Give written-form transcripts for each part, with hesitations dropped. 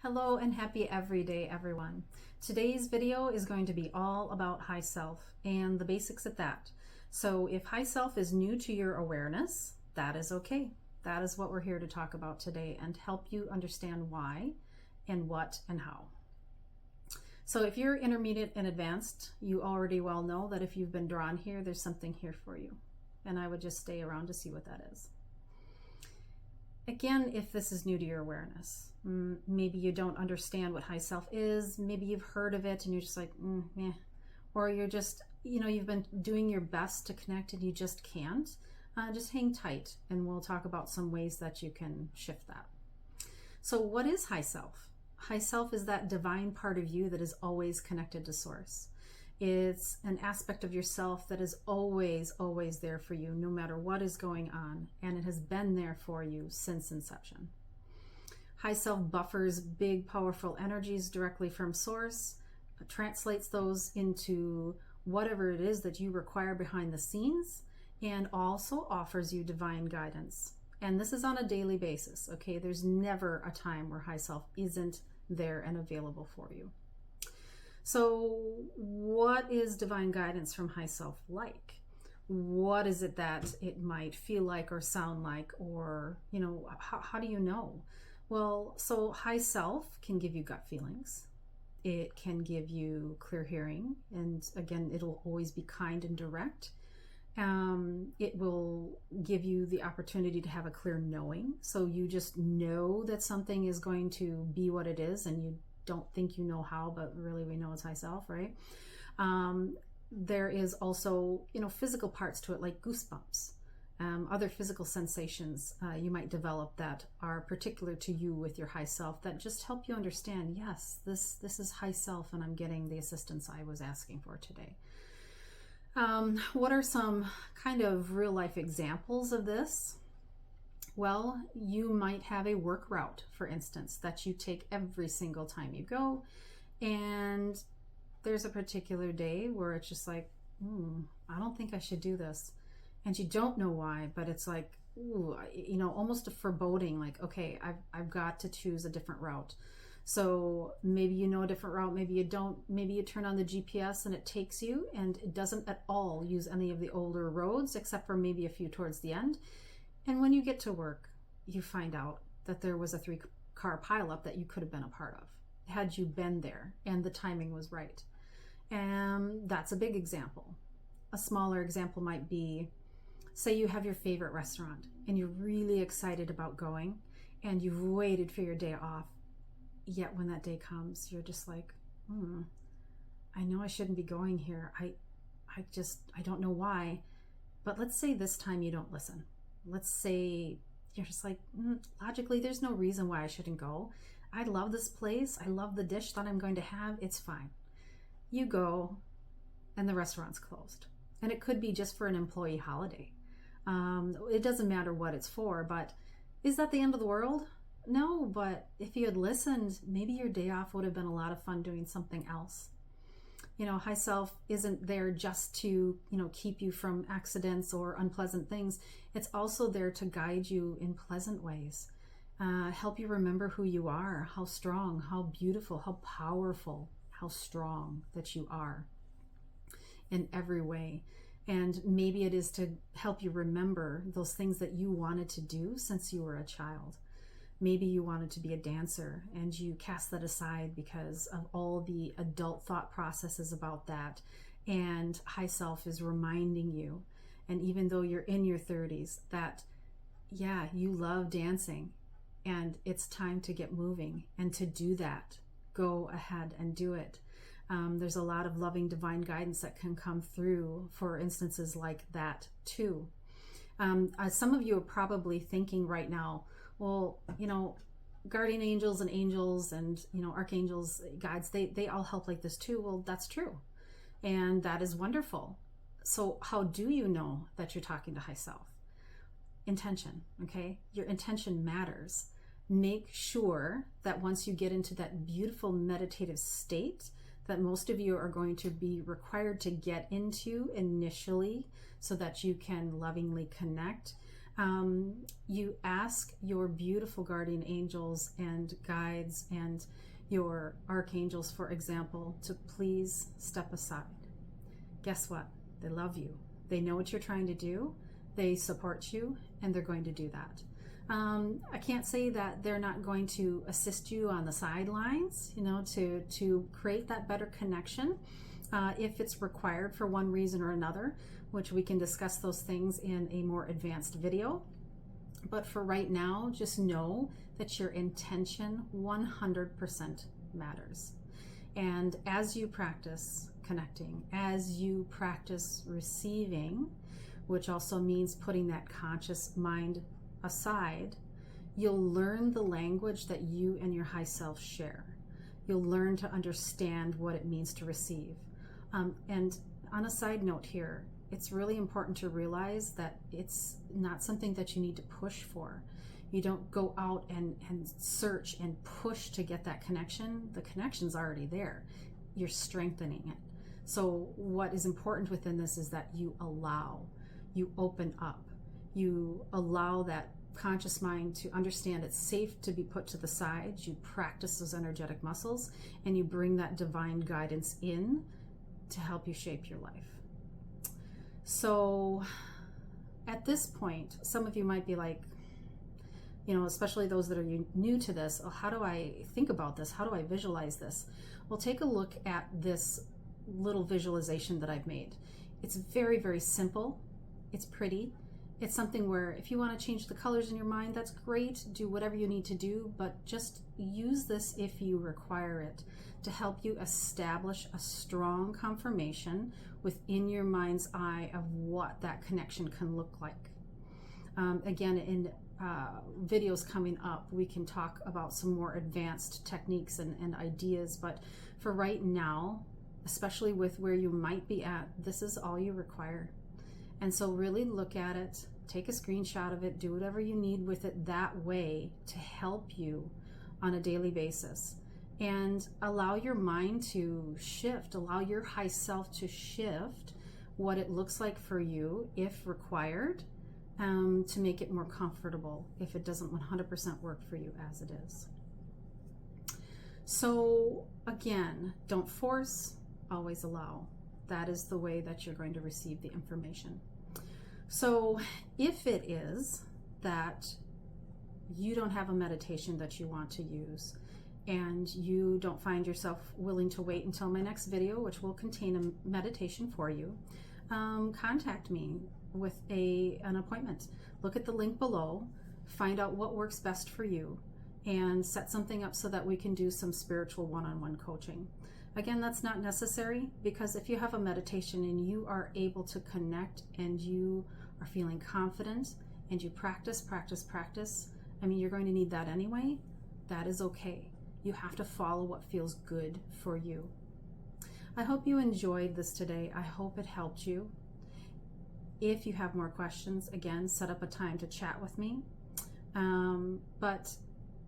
Hello and happy everyday, everyone. Today's video is going to be all about high self and the basics of that. So if high self is new to your awareness, that is okay. That is what we're here to talk about today and help you understand why and what and how. So if you're intermediate and advanced, you already well know that if you've been drawn here, there's something here for you. And I would just stay around to see what that is. Again, if this is new to your awareness, maybe you don't understand what high self is, maybe you've heard of it and you're just like, meh. Or you're just, you've been doing your best to connect and you just can't, just hang tight and we'll talk about some ways that you can shift that. So what is high self? High self is that divine part of you that is always connected to source. It's an aspect of yourself that is always, always there for you, no matter what is going on, and it has been there for you since inception. High self buffers big, powerful energies directly from source, translates those into whatever it is that you require behind the scenes, and also offers you divine guidance. And this is on a daily basis, okay? There's never a time where high self isn't there and available for you. So what is divine guidance from high self like? What is it that it might feel like or sound like, or, how do you know? Well, so high self can give you gut feelings. It can give you clear hearing. And again, it'll always be kind and direct. It will give you the opportunity to have a clear knowing. So you just know that something is going to be what it is, and you don't think you know how, but really we know it's high self, right? There is also, physical parts to it, like goosebumps, other physical sensations you might develop that are particular to you with your high self that just help you understand, yes, this is high self and I'm getting the assistance I was asking for today. What are some kind of real life examples of this? Well, you might have a work route, for instance, that you take every single time you go, and there's a particular day where it's just like, I don't think I should do this. And you don't know why, but it's like, almost a foreboding, like, okay, I've got to choose a different route. So maybe you know a different route, maybe you don't, maybe you turn on the GPS and it takes you, and it doesn't at all use any of the older roads, except for maybe a few towards the end. And when you get to work, you find out that there was a 3-car pileup that you could have been a part of had you been there and the timing was right. And that's a big example. A smaller example might be, say you have your favorite restaurant and you're really excited about going and you've waited for your day off. Yet when that day comes, you're just like, I know I shouldn't be going here. I don't know why. But let's say this time you don't listen. Let's say you're just like, logically, there's no reason why I shouldn't go. I love this place. I love the dish that I'm going to have. It's fine. You go and the restaurant's closed. And it could be just for an employee holiday. It doesn't matter what it's for, but is that the end of the world? No, but if you had listened, maybe your day off would have been a lot of fun doing something else. High self isn't there just to, keep you from accidents or unpleasant things. It's also there to guide you in pleasant ways, help you remember who you are, how strong, how beautiful, how powerful, how strong that you are in every way. And maybe it is to help you remember those things that you wanted to do since you were a child. Maybe you wanted to be a dancer and you cast that aside because of all the adult thought processes about that. And high self is reminding you, and even though you're in your 30s, that, yeah, you love dancing and it's time to get moving and to do that. Go ahead and do it. There's a lot of loving divine guidance that can come through for instances like that too. Some of you are probably thinking right now, well, guardian angels and archangels, guides, they all help like this too. Well, that's true. And that is wonderful. So how do you know that you're talking to high self? Intention, okay? Your intention matters. Make sure that once you get into that beautiful meditative state that most of you are going to be required to get into initially so that you can lovingly connect, you ask your beautiful guardian angels and guides and your archangels, for example, to please step aside. Guess what? They love you. They know what you're trying to do. They support you, and they're going to do that. I can't say that they're not going to assist you on the sidelines, to create that better connection if it's required for one reason or another, which we can discuss those things in a more advanced video. But for right now, just know that your intention 100% matters. And as you practice connecting, as you practice receiving, which also means putting that conscious mind aside, you'll learn the language that you and your high self share. You'll learn to understand what it means to receive. And on a side note here, it's really important to realize that it's not something that you need to push for. You don't go out and search and push to get that connection. The connection's already there. You're strengthening it. So what is important within this is that you allow, you open up, you allow that conscious mind to understand it's safe to be put to the side. You practice those energetic muscles, and you bring that divine guidance in to help you shape your life. So at this point, some of you might be like, especially those that are new to this, oh, how do I think about this? How do I visualize this? Well, take a look at this little visualization that I've made. It's very, very simple. It's pretty. It's something where if you want to change the colors in your mind, that's great. Do whatever you need to do, but just use this if you require it to help you establish a strong confirmation within your mind's eye of what that connection can look like. Again, in videos coming up, we can talk about some more advanced techniques and ideas, but for right now, especially with where you might be at, this is all you require. And so really look at it, take a screenshot of it, do whatever you need with it that way to help you on a daily basis. And allow your mind to shift, allow your high self to shift what it looks like for you, if required, to make it more comfortable if it doesn't 100% work for you as it is. So again, don't force, always allow. That is the way that you're going to receive the information. So if it is that you don't have a meditation that you want to use, and you don't find yourself willing to wait until my next video, which will contain a meditation for you, contact me with an appointment. Look at the link below, find out what works best for you, and set something up so that we can do some spiritual one-on-one coaching. Again, that's not necessary, because if you have a meditation and you are able to connect and you are feeling confident and you practice, you're going to need that anyway. That is okay. You have to follow what feels good for you. I hope you enjoyed this today. I hope it helped you. If you have more questions, again, set up a time to chat with me. But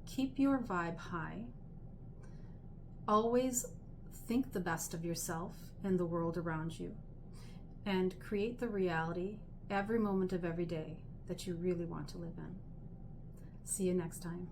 keep your vibe high. Always think the best of yourself and the world around you. And create the reality every moment of every day that you really want to live in. See you next time.